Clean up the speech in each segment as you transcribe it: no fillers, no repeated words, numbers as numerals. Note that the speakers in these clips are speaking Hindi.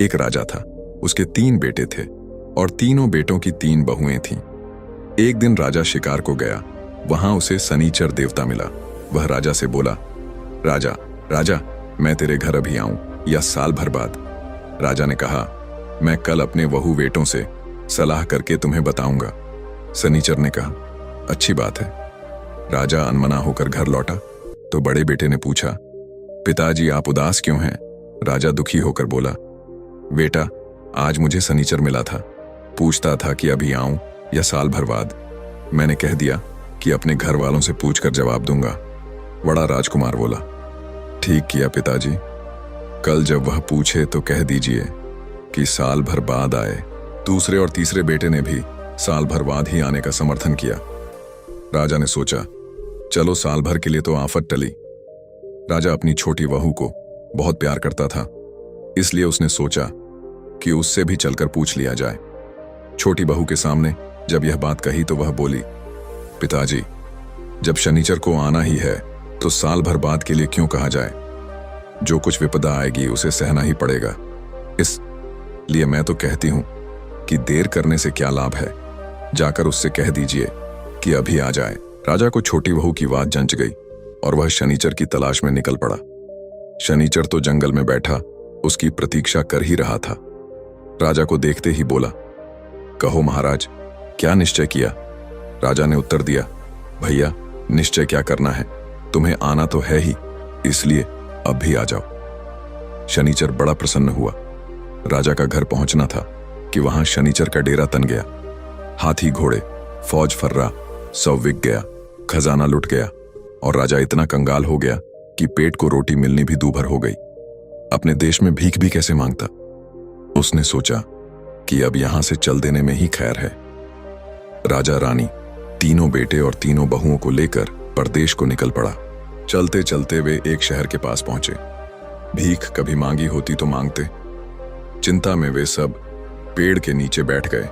एक राजा था, उसके 3 बेटे थे और तीनों बेटों की 3 बहुएं थीं। एक दिन राजा शिकार को गया। वहां उसे शनिचर देवता मिला। वह राजा से बोला, राजा राजा, मैं तेरे घर अभी आऊं या साल भर बाद? राजा ने कहा, मैं कल अपने वहू बेटों से सलाह करके तुम्हें बताऊंगा। शनिचर ने कहा, अच्छी बात है। राजा अनमना होकर घर लौटा तो बड़े बेटे ने पूछा, पिताजी आप उदास क्यों हैं? राजा दुखी होकर बोला, बेटा आज मुझे शनिचर मिला था, पूछता था कि अभी आऊं या साल भर बाद। मैंने कह दिया कि अपने घर वालों से पूछकर जवाब दूंगा। बड़ा राजकुमार बोला, ठीक किया पिताजी, कल जब वह पूछे तो कह दीजिए कि साल भर बाद आए। दूसरे और तीसरे बेटे ने भी साल भर बाद ही आने का समर्थन किया। राजा ने सोचा, चलो साल भर के लिए तो आफत टली। राजा अपनी छोटी बहू को बहुत प्यार करता था, इसलिए उसने सोचा कि उससे भी चलकर पूछ लिया जाए। छोटी बहू के सामने जब यह बात कही तो वह बोली, पिताजी जब शनिचर को आना ही है तो साल भर बाद के लिए क्यों कहा जाए? जो कुछ विपदा आएगी उसे सहना ही पड़ेगा। इसलिए मैं तो कहती हूं कि देर करने से क्या लाभ है, जाकर उससे कह दीजिए कि अभी आ जाए। राजा को छोटी बहू की बात जंच गई और वह शनिचर की तलाश में निकल पड़ा। शनिचर तो जंगल में बैठा उसकी प्रतीक्षा कर ही रहा था। राजा को देखते ही बोला, कहो महाराज, क्या निश्चय किया? राजा ने उत्तर दिया, भैया निश्चय क्या करना है, तुम्हें आना तो है ही, इसलिए अब भी आ जाओ। शनिचर बड़ा प्रसन्न हुआ। राजा का घर पहुंचना था कि वहां शनिचर का डेरा तन गया। हाथी घोड़े, फौज फर्रा सब बिक गया, खजाना लुट गया और राजा इतना कंगाल हो गया कि पेट को रोटी मिलनी भी दूभर हो गई। अपने देश में भीख भी कैसे मांगता। उसने सोचा कि अब यहां से चल देने में ही खैर है। राजा रानी तीनों बेटे और तीनों बहुओं को लेकर परदेश को निकल पड़ा। चलते चलते वे एक शहर के पास पहुंचे। भीख कभी मांगी होती तो मांगते। चिंता में वे सब पेड़ के नीचे बैठ गए।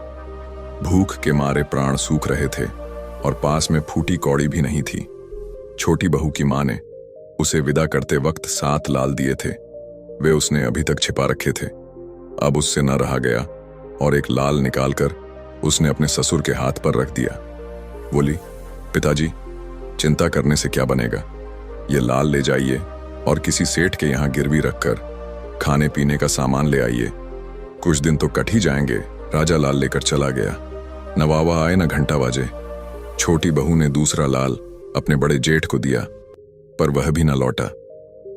भूख के मारे प्राण सूख रहे थे और पास में फूटी कौड़ी भी नहीं थी। छोटी बहू की मां ने उसे विदा करते वक्त 7 लाल दिए थे। वे उसने अभी तक छिपा रखे थे। अब उससे न रहा गया और एक लाल निकालकर उसने अपने ससुर के हाथ पर रख दिया। बोली, पिताजी चिंता करने से क्या बनेगा, ये लाल ले जाइए और किसी सेठ के यहाँ गिरवी रखकर खाने पीने का सामान ले आइए। कुछ दिन तो कट ही जाएंगे। राजा लाल लेकर चला गया। न वावा आए न घंटा बाजे। छोटी बहू ने दूसरा लाल अपने बड़े जेठ को दिया, पर वह भी न लौटा।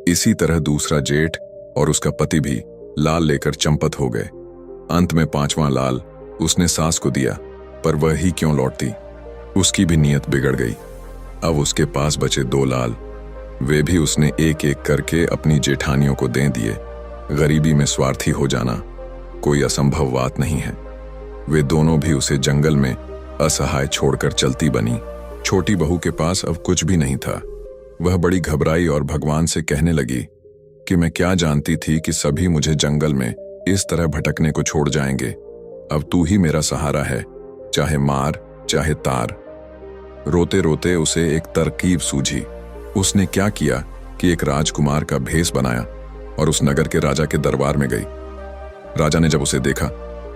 इसी तरह दूसरा जेठ और उसका पति भी लाल लेकर चंपत हो गए। अंत में 5वां लाल उसने सास को दिया, पर वह ही क्यों लौटती। उसकी भी नीयत बिगड़ गई। अब उसके पास बचे 2 लाल, वे भी उसने एक एक करके अपनी जेठानियों को दे दिए। गरीबी में स्वार्थी हो जाना कोई असंभव बात नहीं है। वे दोनों भी उसे जंगल में असहाय छोड़कर चलती बनी। छोटी बहू के पास अब कुछ भी नहीं था। वह बड़ी घबराई और भगवान से कहने लगी कि मैं क्या जानती थी कि सभी मुझे जंगल में इस तरह भटकने को छोड़ जाएंगे। अब तू ही मेरा सहारा है, चाहे मार चाहे तार। रोते रोते उसे एक तरकीब सूझी। उसने क्या किया कि एक राजकुमार का भेष बनाया और उस नगर के राजा के दरबार में गई। राजा ने जब उसे देखा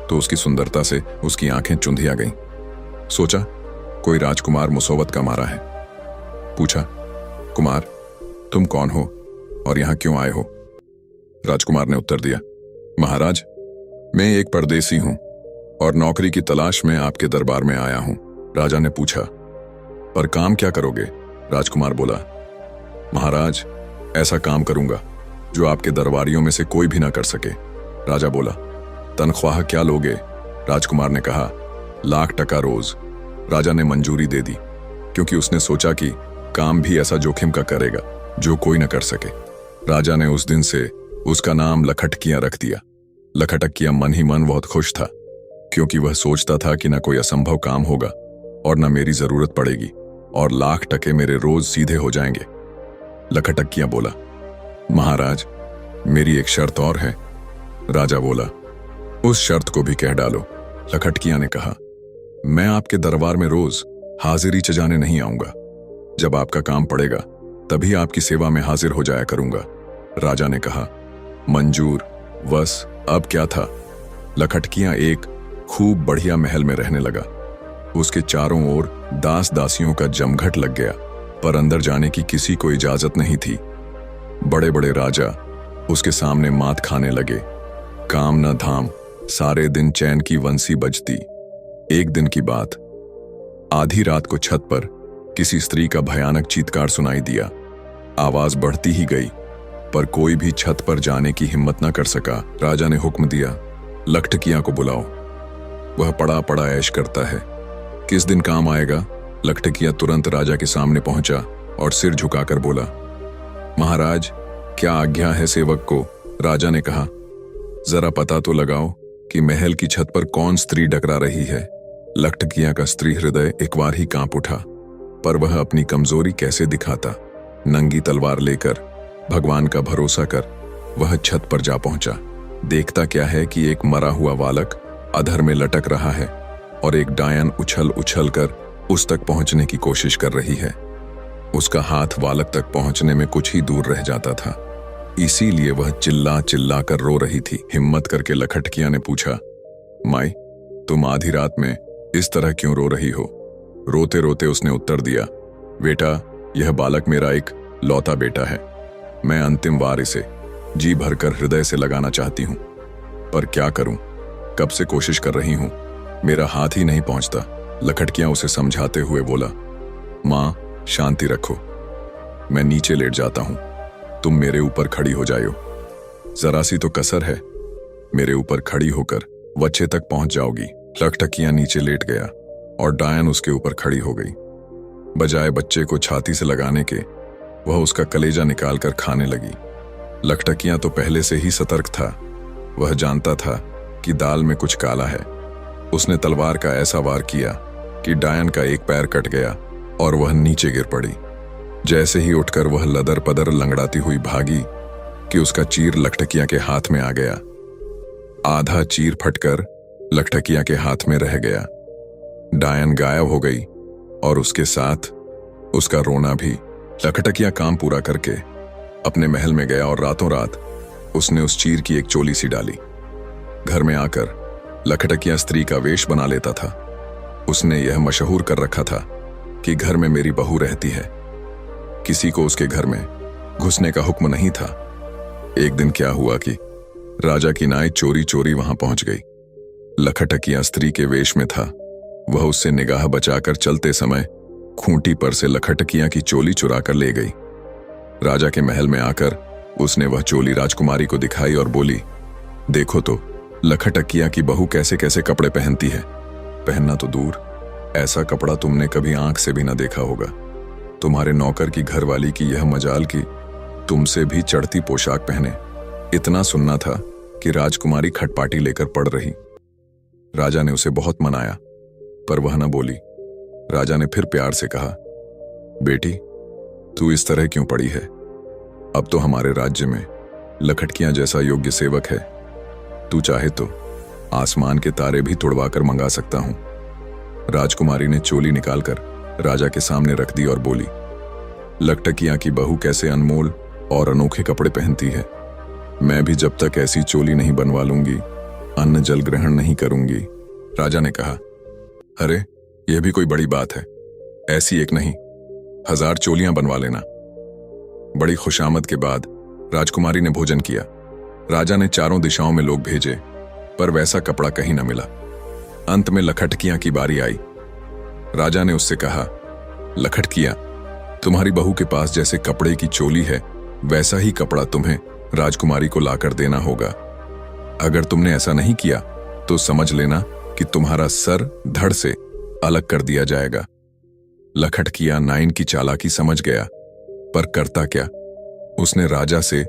तो उसकी सुंदरता से उसकी आंखें चुंधिया गईं। सोचा कोई राजकुमार मुसीबत का मारा है। पूछा, कुमार तुम कौन हो और यहां क्यों आए हो? राजकुमार ने उत्तर दिया, महाराज मैं एक परदेसी हूं और नौकरी की तलाश में आपके दरबार में आया हूं। राजा ने पूछा, पर काम क्या करोगे? राजकुमार बोला, महाराज ऐसा काम करूंगा जो आपके दरबारियों में से कोई भी ना कर सके। राजा बोला, तनख्वाह क्या लोगे? राजकुमार ने कहा, 1,00,000 टका रोज। राजा ने मंजूरी दे दी, क्योंकि उसने सोचा कि काम भी ऐसा जोखिम का करेगा जो कोई न कर सके। राजा ने उस दिन से उसका नाम लखटकियां रख दिया। लखटकियां मन ही मन बहुत खुश था, क्योंकि वह सोचता था कि न कोई असंभव काम होगा और न मेरी जरूरत पड़ेगी और 1,00,000 टके मेरे रोज सीधे हो जाएंगे। लखटकियां बोला, महाराज मेरी एक शर्त और है। राजा बोला, उस शर्त को भी कह डालो। लखटकियां ने कहा, मैं आपके दरबार में रोज हाजिरी चजाने नहीं आऊंगा। जब आपका काम पड़ेगा तभी आपकी सेवा में हाजिर हो जाया करूंगा। राजा ने कहा, मंजूर। बस अब क्या था, लखटकियां एक खूब बढ़िया महल में रहने लगा। उसके चारों ओर दास दासियों का जमघट लग गया, पर अंदर जाने की किसी को इजाजत नहीं थी। बड़े बड़े राजा उसके सामने मात खाने लगे। काम न धाम, सारे दिन चैन की वंसी बजती। एक दिन की बात, आधी रात को छत पर किसी स्त्री का भयानक चीत्कार सुनाई दिया। आवाज बढ़ती ही गई, पर कोई भी छत पर जाने की हिम्मत न कर सका। राजा ने हुक्म दिया, लखटकियां को बुलाओ, वह पड़ा पड़ा ऐश करता है, किस दिन काम आएगा। लखटकिया तुरंत राजा के सामने पहुंचा और सिर झुकाकर बोला, महाराज क्या आज्ञा है सेवक को। राजा ने कहा, जरा पता तो लगाओ कि महल की छत पर कौन स्त्री डकरा रही है। लखटकिया का स्त्री हृदय एक बार ही कांप उठा, पर वह अपनी कमजोरी कैसे दिखाता। नंगी तलवार लेकर, भगवान का भरोसा कर, वह छत पर जा पहुंचा। देखता क्या है कि एक मरा हुआ बालक अधर में लटक रहा है और एक डायन उछल उछल कर उस तक पहुंचने की कोशिश कर रही है। उसका हाथ बालक तक पहुंचने में कुछ ही दूर रह जाता था, इसीलिए वह चिल्ला चिल्ला कर रो रही थी। हिम्मत करके लखटकिया ने पूछा, माई तुम आधी रात में इस तरह क्यों रो रही हो। रोते रोते उसने उत्तर दिया, बेटा यह बालक मेरा एक लौता बेटा है। मैं अंतिम बार इसे जी भरकर हृदय से लगाना चाहती हूं, पर क्या करूं, कब से कोशिश कर रही हूं, मेरा हाथ ही नहीं पहुंचता। लखटकिया उसे समझाते हुए बोला, मां शांति रखो, मैं नीचे लेट जाता हूं, तुम मेरे ऊपर खड़ी हो जाओ। जरा सी तो कसर है, मेरे ऊपर खड़ी होकर वच्छे तक पहुंच जाओगी। लखटकिया नीचे लेट गया और डायन उसके ऊपर खड़ी हो गई। बजाय बच्चे को छाती से लगाने के, वह उसका कलेजा निकालकर खाने लगी। लखटकिया तो पहले से ही सतर्क था, वह जानता था कि दाल में कुछ काला है। उसने तलवार का ऐसा वार किया कि डायन का एक पैर कट गया और वह नीचे गिर पड़ी। जैसे ही उठकर वह लदर पदर लंगड़ाती हुई भागी कि उसका चीर लखटकिया के हाथ में आ गया। आधा चीर फटकर लखटकिया के हाथ में रह गया। डायन गायब हो गई और उसके साथ उसका रोना भी। लखटकिया काम पूरा करके अपने महल में गया और रातों रात उसने उस चीर की एक चोली सी डाली। घर में आकर लखटकिया स्त्री का वेश बना लेता था। उसने यह मशहूर कर रखा था कि घर में मेरी बहू रहती है, किसी को उसके घर में घुसने का हुक्म नहीं था। एक दिन क्या हुआ कि राजा की नाई चोरी चोरी वहां पहुंच गई। लखटकिया स्त्री के वेश में था। वह उससे निगाह बचाकर चलते समय खूंटी पर से लखटकिया की चोली चुरा कर ले गई। राजा के महल में आकर उसने वह चोली राजकुमारी को दिखाई और बोली, देखो तो लखटकिया की बहू कैसे कैसे कपड़े पहनती है। पहनना तो दूर, ऐसा कपड़ा तुमने कभी आंख से भी ना देखा होगा। तुम्हारे नौकर की घरवाली की यह मजाल की तुमसे भी चढ़ती पोशाक पहने। इतना सुनना था कि राजकुमारी खटपाटी लेकर पड़ रही। राजा ने उसे बहुत मनाया, पर वह न बोली। राजा ने फिर प्यार से कहा, बेटी तू इस तरह क्यों पड़ी है। अब तो हमारे राज्य में लखटकियां जैसा योग्य सेवक है, तू चाहे तो आसमान के तारे भी तुड़वाकर मंगा सकता हूं। राजकुमारी ने चोली निकालकर राजा के सामने रख दी और बोली, लखटकिया की बहू कैसे अनमोल और अनोखे कपड़े पहनती है। मैं भी जब तक ऐसी चोली नहीं बनवा लूंगी अन्न जल ग्रहण नहीं करूंगी। राजा ने कहा, अरे यह भी कोई बड़ी बात है, ऐसी एक नहीं 1000 चोलियां बनवा लेना। बड़ी खुशामद के बाद राजकुमारी ने भोजन किया। राजा ने चारों दिशाओं में लोग भेजे, पर वैसा कपड़ा कहीं न मिला। अंत में लखटकिया की बारी आई। राजा ने उससे कहा, लखटकिया तुम्हारी बहू के पास जैसे कपड़े की चोली है, वैसा ही कपड़ा तुम्हें राजकुमारी को लाकर देना होगा। अगर तुमने ऐसा नहीं किया तो समझ लेना कि तुम्हारा सर धड़ से अलग कर दिया जाएगा। लखटकिया नाइन की चालाकी समझ गया, पर करता क्या। उसने राजा से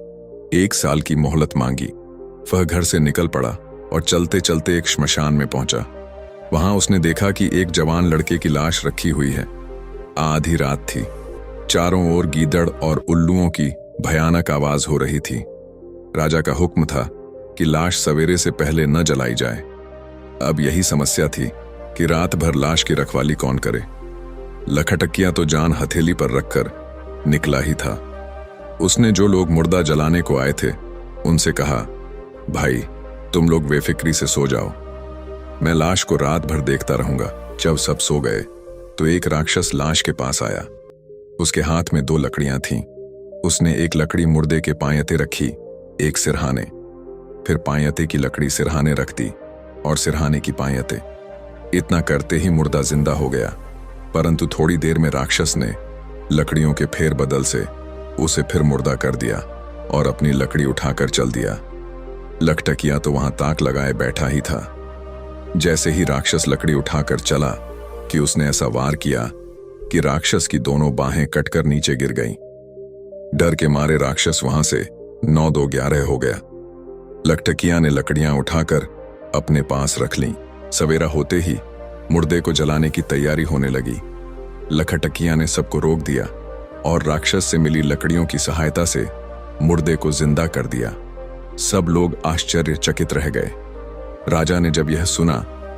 1 साल की मोहलत मांगी। वह घर से निकल पड़ा और चलते चलते एक श्मशान में पहुंचा। वहां उसने देखा कि एक जवान लड़के की लाश रखी हुई है। आधी रात थी। चारों ओर गीदड़ और उल्लुओं की भयानक आवाज हो रही थी। राजा का हुक्म था कि लाश सवेरे से पहले न जलाई जाए। अब यही समस्या थी कि रात भर लाश की रखवाली कौन करे। लखटकिया तो जान हथेली पर रखकर निकला ही था। उसने जो लोग मुर्दा जलाने को आए थे उनसे कहा, भाई, तुम लोग बेफिक्री से सो जाओ, मैं लाश को रात भर देखता रहूंगा। जब सब सो गए तो एक राक्षस लाश के पास आया। उसके हाथ में 2 लकड़ियां थीं। उसने एक लकड़ी मुर्दे के पायते रखी, एक सिरहाने, फिर पायते की लकड़ी सिरहाने रख दी और सिरहाने की पायते। इतना करते ही मुर्दा जिंदा हो गया। परंतु थोड़ी देर में राक्षस ने लकड़ियों के फेर बदल से उसे फिर मुर्दा कर दिया और अपनी लकड़ी उठाकर चल दिया। लखटकिया तो वहां ताक लगाए बैठा ही था। जैसे ही राक्षस लकड़ी उठाकर चला कि उसने ऐसा वार किया कि राक्षस की दोनों बाहें कटकर नीचे गिर गईं। डर के मारे राक्षस वहां से 9-2-11 हो गया। लखटकिया ने लकड़ियां उठाकर अपने पास रख लीं। सवेरा होते ही मुर्दे को जलाने की तैयारी होने लगी। लखटकिया ने सबको रोक दिया और राक्षस से मिली लकड़ियों की सहायता से मुर्दे को जिंदा कर दिया। सब लोग आश्चर्यचकित रह गए। राजा ने जब यह सुना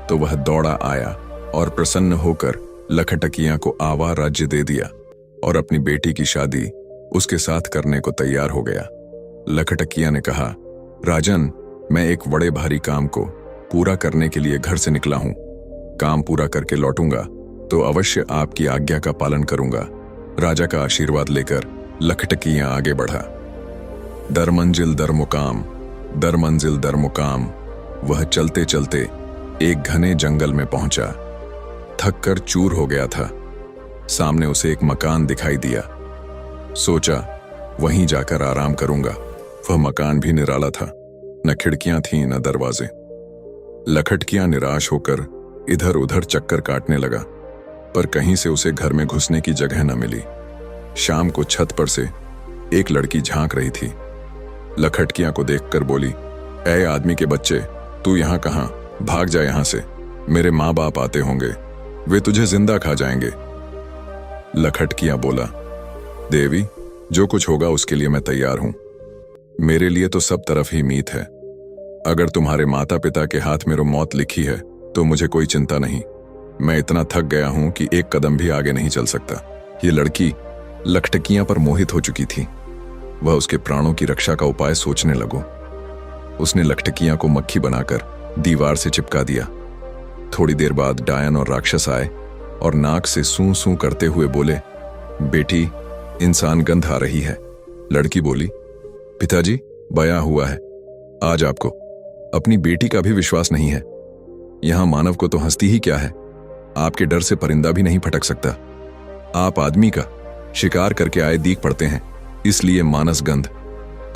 तो वह दौड़ा आया और प्रसन्न होकर लखटकिया को आवा राज्य दे दिया और अपनी बेटी की शादी उसके साथ करने को तैयार हो गया। लखटकिया ने कहा, राजन, मैं एक बड़े भारी काम को पूरा करने के लिए घर से निकला हूं। काम पूरा करके लौटूंगा तो अवश्य आपकी आज्ञा का पालन करूंगा। राजा का आशीर्वाद लेकर लखटकिया आगे बढ़ा। दर मंजिल दर मुकाम, दर मंजिल दर मुकाम। वह चलते चलते एक घने जंगल में पहुंचा। थक कर चूर हो गया था। सामने उसे एक मकान दिखाई दिया। सोचा वहीं जाकर आराम करूंगा। वह मकान भी निराला था, न खिड़कियां थीं न दरवाजे। लखटकिया निराश होकर इधर उधर चक्कर काटने लगा, पर कहीं से उसे घर में घुसने की जगह न मिली। शाम को छत पर से एक लड़की झांक रही थी। लखटकिया को देखकर बोली, ऐ आदमी के बच्चे, तू यहां कहां? भाग जा यहां से, मेरे माँ बाप आते होंगे, वे तुझे जिंदा खा जाएंगे। लखटकिया बोला, देवी, जो कुछ होगा उसके लिए मैं तैयार हूं। मेरे लिए तो सब तरफ ही मीत है। अगर तुम्हारे माता पिता के हाथ में मौत लिखी है तो मुझे कोई चिंता नहीं। मैं इतना थक गया हूं कि एक कदम भी आगे नहीं चल सकता। ये लड़की लखटकिया पर मोहित हो चुकी थी। वह उसके प्राणों की रक्षा का उपाय सोचने लगो। उसने लखटकिया को मक्खी बनाकर दीवार से चिपका दिया। थोड़ी देर बाद डायन और राक्षस आए और नाक से सूं सूं करते हुए बोले, बेटी, इंसान गंध आ रही है। लड़की बोली, पिताजी, बया हुआ है। आज आपको अपनी बेटी का भी विश्वास नहीं है। यहां मानव को तो हंसती ही क्या है। आपके डर से परिंदा भी नहीं फटक सकता। आप आदमी का शिकार करके आए दीख पड़ते हैं, इसलिए मानस गंध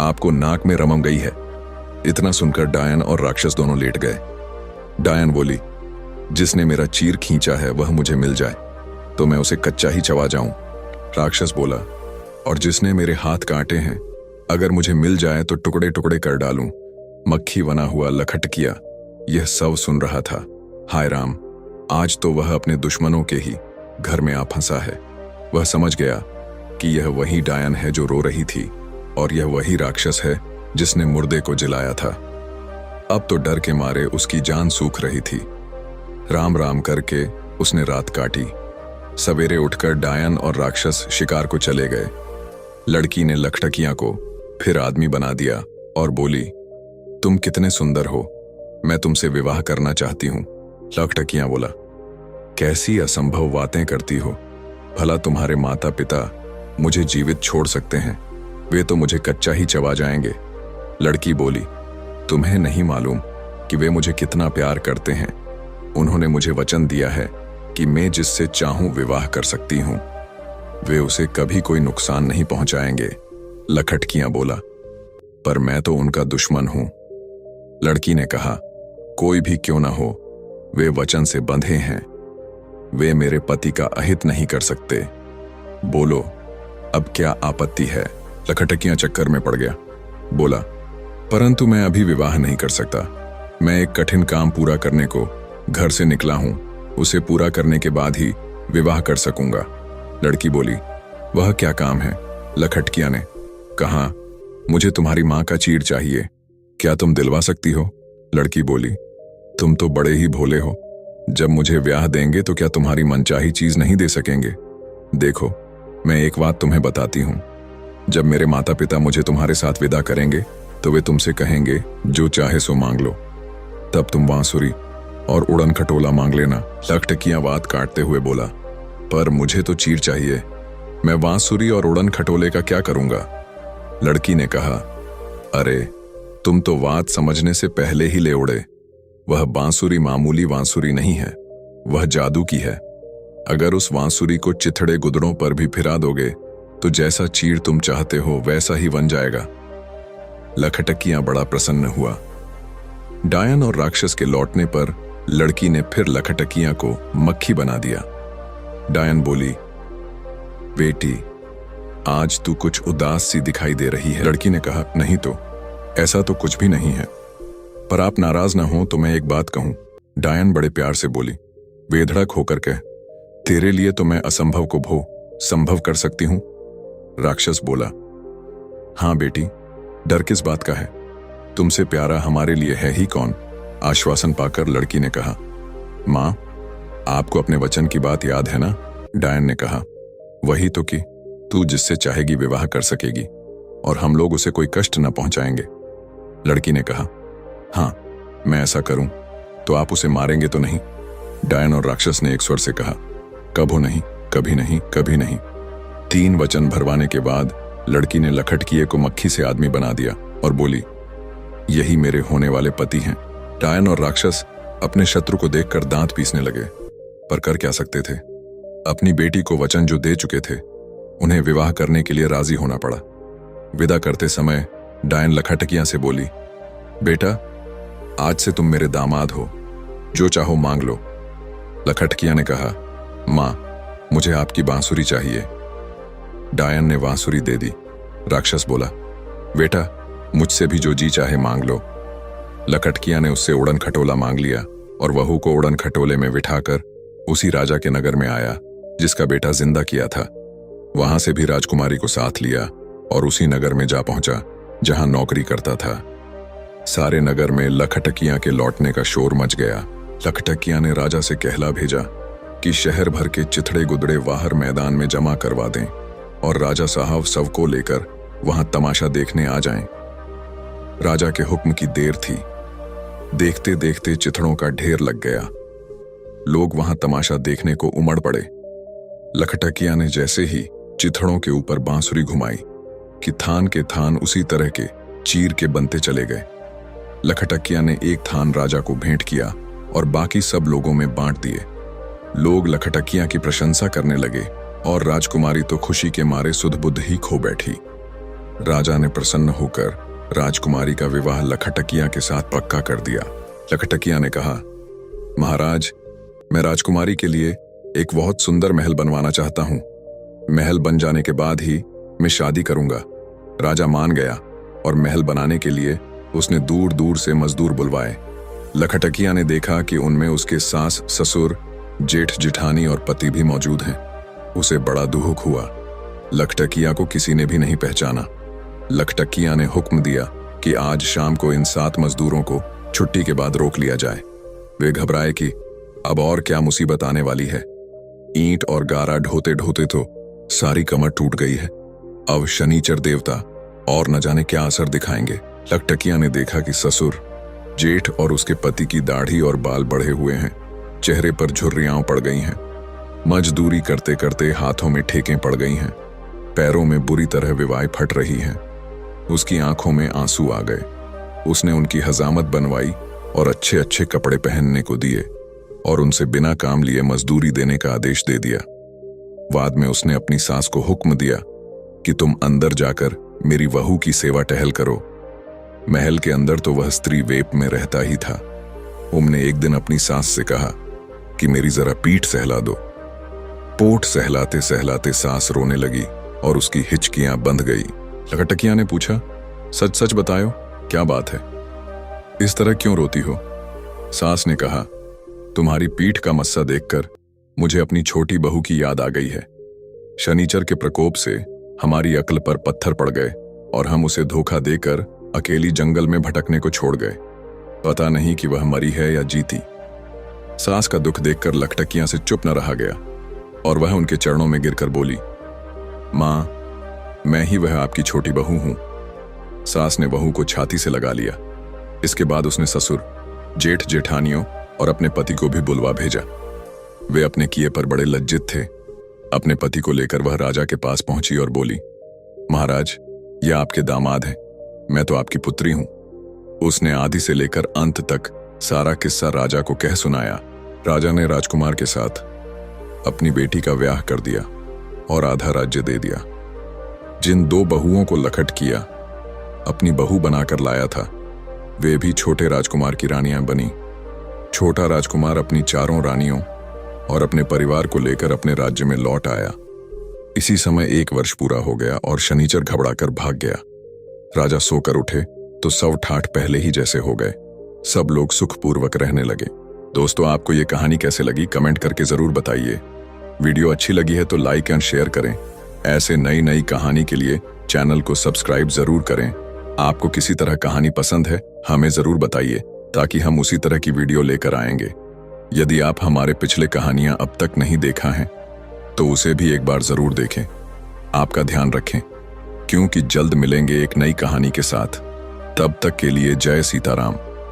आपको नाक में रमम गई है। इतना सुनकर डायन और राक्षस दोनों लेट गए। डायन बोली, जिसने मेरा चीर खींचा है वह मुझे मिल जाए तो मैं उसे कच्चा ही चबा जाऊं। राक्षस बोला, और जिसने मेरे हाथ काटे हैं अगर मुझे मिल जाए तो टुकड़े टुकड़े कर डालूं। मक्खी बना हुआ लखटकिया यह सब सुन रहा था। हाय राम, आज तो वह अपने दुश्मनों के ही घर में आ फंसा है। वह समझ गया कि यह वही डायन है जो रो रही थी और यह वही राक्षस है जिसने मुर्दे को जलाया था। अब तो डर के मारे उसकी जान सूख रही थी। राम राम करके उसने रात काटी। सवेरे उठकर डायन और राक्षस शिकार को चले गए। लड़की ने लखटकिया को फिर आदमी बना दिया और बोली, तुम कितने सुंदर हो, मैं तुमसे विवाह करना चाहती हूं। लखटकिया बोला, कैसी असंभव बातें करती हो। भला तुम्हारे माता पिता मुझे जीवित छोड़ सकते हैं, वे तो मुझे कच्चा ही चबा जाएंगे। लड़की बोली, तुम्हें नहीं मालूम कि वे मुझे कितना प्यार करते हैं। उन्होंने मुझे वचन दिया है कि मैं जिससे चाहूं विवाह कर सकती हूं। वे उसे कभी कोई नुकसान नहीं पहुंचाएंगे। लखटकिया बोला, पर मैं तो उनका दुश्मन हूं। लड़की ने कहा, कोई भी क्यों ना हो, वे वचन से बंधे हैं। वे मेरे पति का अहित नहीं कर सकते। बोलो, अब क्या आपत्ति है? लखटकिया चक्कर में पड़ गया। बोला, परंतु मैं अभी विवाह नहीं कर सकता। मैं एक कठिन काम पूरा करने को घर से निकला हूं। उसे पूरा करने के बाद ही विवाह कर सकूंगा। लड़की बोली, वह क्या काम है? लखटकिया ने कहा, मुझे तुम्हारी मां का चीर चाहिए, क्या तुम दिलवा सकती हो? लड़की बोली, तुम तो बड़े ही भोले हो। जब मुझे ब्याह देंगे तो क्या तुम्हारी मनचाही चीज नहीं दे सकेंगे? देखो, मैं एक बात तुम्हें बताती हूं। जब मेरे माता पिता मुझे तुम्हारे साथ विदा करेंगे तो वे तुमसे कहेंगे जो चाहे सो मांग लो। तब तुम बांसुरी और उड़न खटोला मांग लेना। लखटकियां बात काटते हुए बोला, पर मुझे तो चीर चाहिए, मैं बांसुरी और उड़न खटोले का क्या करूंगा? लड़की ने कहा, अरे तुम तो बात समझने से पहले ही ले उड़े। वह बांसुरी मामूली बांसुरी नहीं है, वह जादू की है। अगर उस बांसुरी को चिथड़े गुदड़ों पर भी फिरा दोगे तो जैसा चीर तुम चाहते हो वैसा ही बन जाएगा। लखटकियां बड़ा प्रसन्न हुआ। डायन और राक्षस के लौटने पर लड़की ने फिर लखटकियां को मक्खी बना दिया। डायन बोली, बेटी आज तू कुछ उदास सी दिखाई दे रही है। लड़की ने कहा, नहीं तो, ऐसा तो कुछ भी नहीं है, पर आप नाराज ना हो तो मैं एक बात कहूं। डायन बड़े प्यार से बोली, बेधड़क होकर कह, तेरे लिए तो मैं असंभव को संभव कर सकती हूं। राक्षस बोला, हां बेटी, डर किस बात का है, तुमसे प्यारा हमारे लिए है ही कौन। आश्वासन पाकर लड़की ने कहा, मां आपको अपने वचन की बात याद है ना? डायन ने कहा, वही तो कि तू जिससे चाहेगी विवाह कर सकेगी और हम लोग उसे कोई कष्ट न पहुंचाएंगे। लड़की ने कहा, हां मैं ऐसा करूं तो आप उसे मारेंगे तो नहीं? डायन और राक्षस ने एक स्वर से कहा, कभो नहीं, कभी नहीं, कभी नहीं। 3 वचन भरवाने के बाद लड़की ने लखटकिए को मक्खी से आदमी बना दिया और बोली, यही मेरे होने वाले पति हैं। डायन और राक्षस अपने शत्रु को देखकर दांत पीसने लगे, पर कर क्या सकते थे? अपनी बेटी को वचन जो दे चुके थे उन्हें विवाह करने के लिए राजी होना पड़ा। विदा करते समय डायन लखटकियां से बोली, बेटा आज से तुम मेरे दामाद हो, जो चाहो मांग लो। लखटकियां ने कहा, मां मुझे आपकी बांसुरी चाहिए। डायन ने बांसुरी दे दी। राक्षस बोला, बेटा मुझसे भी जो जी चाहे मांग लो। लखटकियां ने उससे उड़न खटोला मांग लिया और वहू को उड़न खटोले में बिठाकर उसी राजा के नगर में आया जिसका बेटा जिंदा किया था। वहां से भी राजकुमारी को साथ लिया और उसी नगर में जा पहुंचा जहां नौकरी करता था। सारे नगर में लखटकियां के लौटने का शोर मच गया। लखटकियां ने राजा से कहला भेजा कि शहर भर के चिथड़े गुदड़े बाहर मैदान में जमा करवा दें और राजा साहब सबको लेकर वहां तमाशा देखने आ जाएं। राजा के हुक्म की देर थी। देखते देखते चिथड़ों का ढेर लग गया। लोग वहां तमाशा देखने को उमड़ पड़े। लखटकियां ने जैसे ही चिथड़ों के ऊपर बांसुरी घुमाई कि थान के थान उसी तरह के चीर के बनते चले गए। लखटकियां ने एक थान राजा को भेंट किया और बाकी सब लोगों में बांट दिए। लोग लखटकियां की प्रशंसा करने लगे और राजकुमारी तो खुशी के मारे सुध-बुध ही खो बैठी। राजा ने प्रसन्न होकर राजकुमारी का विवाह लखटकियां के साथ पक्का कर दिया। लखटकियां ने कहा, महाराज मैं राजकुमारी के लिए एक बहुत सुंदर महल बनवाना चाहता हूं। महल बन जाने के बाद ही मैं शादी करूंगा। राजा मान गया और महल बनाने के लिए उसने दूर दूर से मजदूर बुलवाए। लखटकियां ने देखा कि उनमें उसके सास ससुर, जेठ जिठानी और पति भी मौजूद हैं। उसे बड़ा दुख हुआ। लखटकियां को किसी ने भी नहीं पहचाना। लखटकियां ने हुक्म दिया कि आज शाम को इन 7 मजदूरों को छुट्टी के बाद रोक लिया जाए। वे घबराए कि अब और क्या मुसीबत आने वाली है। ईंट और गारा ढोते ढोते तो सारी कमर टूट गई है। अब शनिचर देवता और न जाने क्या असर दिखाएंगे। लखटकियां ने देखा कि ससुर, जेठ और उसके पति की दाढ़ी और बाल बढ़े हुए हैं। चेहरे पर झुर्रियां पड़ गई हैं। मजदूरी करते करते हाथों में ठेकें पड़ गई हैं। पैरों में बुरी तरह विवाई फट रही हैं। उसकी आंखों में आंसू आ गए। उसने उनकी हजामत बनवाई और अच्छे अच्छे कपड़े पहनने को दिए और उनसे बिना काम लिए मजदूरी देने का आदेश दे दिया। बाद में उसने अपनी सास को हुक्म दिया कि तुम अंदर जाकर मेरी बहू की सेवा टहल करो। महल के अंदर तो वह स्त्री वेप में रहता ही था। उमने एक दिन अपनी सास से कहा कि मेरी जरा पीठ सहला दो। पोट सहलाते सहलाते सास रोने लगी और उसकी हिचकियां बंध गई। लखटकियां ने पूछा, सच सच बताओ क्या बात है, इस तरह क्यों रोती हो? सास ने कहा, तुम्हारी पीठ का मस्सा देखकर मुझे अपनी छोटी बहू की याद आ गई है। शनिचर के प्रकोप से हमारी अक्ल पर पत्थर पड़ गए और हम उसे धोखा देकर अकेली जंगल में भटकने को छोड़ गए। पता नहीं कि वह मरी है या जीती। सास का दुख देखकर लखटकियां से चुप न रहा गया और वह उनके चरणों में गिरकर बोली, मां मैं ही वह आपकी छोटी बहू हूं। सास ने बहू को छाती से लगा लिया। इसके बाद उसने ससुर, जेठ जेठानियों और अपने पति को भी बुलवा भेजा। वे अपने किए पर बड़े लज्जित थे। अपने पति को लेकर वह राजा के पास पहुंची और बोली, महाराज, यह आपके दामाद हैं, मैं तो आपकी पुत्री हूं। उसने आदि से लेकर अंत तक सारा किस्सा राजा को कह सुनाया। राजा ने राजकुमार के साथ अपनी बेटी का ब्याह कर दिया और आधा राज्य दे दिया। जिन 2 बहुओं को लखट किया अपनी बहू बनाकर लाया था, वे भी छोटे राजकुमार की रानियां बनी। छोटा राजकुमार अपनी 4 रानियों और अपने परिवार को लेकर अपने राज्य में लौट आया। इसी समय 1 वर्ष पूरा हो गया और शनिचर घबराकर भाग गया। राजा सोकर उठे तो सब ठाठ पहले ही जैसे हो गए। सब लोग सुखपूर्वक रहने लगे। दोस्तों, आपको ये कहानी कैसे लगी कमेंट करके जरूर बताइए। वीडियो अच्छी लगी है तो लाइक एंड शेयर करें। ऐसे नई कहानी के लिए चैनल को सब्सक्राइब जरूर करें। आपको किसी तरह कहानी पसंद है हमें जरूर बताइए, ताकि हम उसी तरह की वीडियो लेकर आएंगे। यदि आप हमारे पिछले कहानियां अब तक नहीं देखा है तो उसे भी एक बार जरूर देखें। आपका ध्यान रखें, क्योंकि जल्द मिलेंगे एक नई कहानी के साथ। तब तक के लिए जय सीताराम।